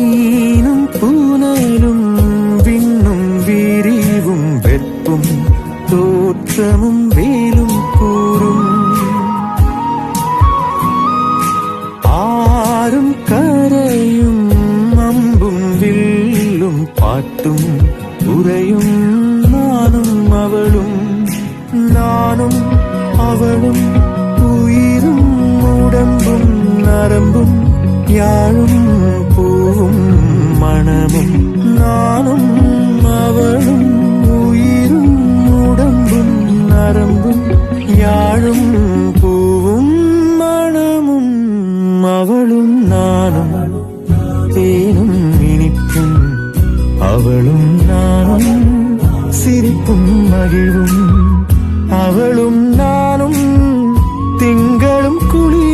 மீனும் பூனலும் விண்ணும் விரிவும் வெப்பும் தோற்றமும் வேலும் கூறும் ஆறும் கரையும் அம்பும் வில்லும் பாட்டும் உரையும் நானும் அவளும் உயிரும் உடம்பும் நரம்பும் யாழும் பூவும் மனமும் நானும் அவளும் உயிரும் உடம்பும் நரம்பும் யாழும் பூவும் மனமும் அவளும் நானும் தேனும் இனிப்பும் அவளும் நானும் சிரிப்பும் மகிழ்வும் அவளும் நானும் திங்களும் குளிர்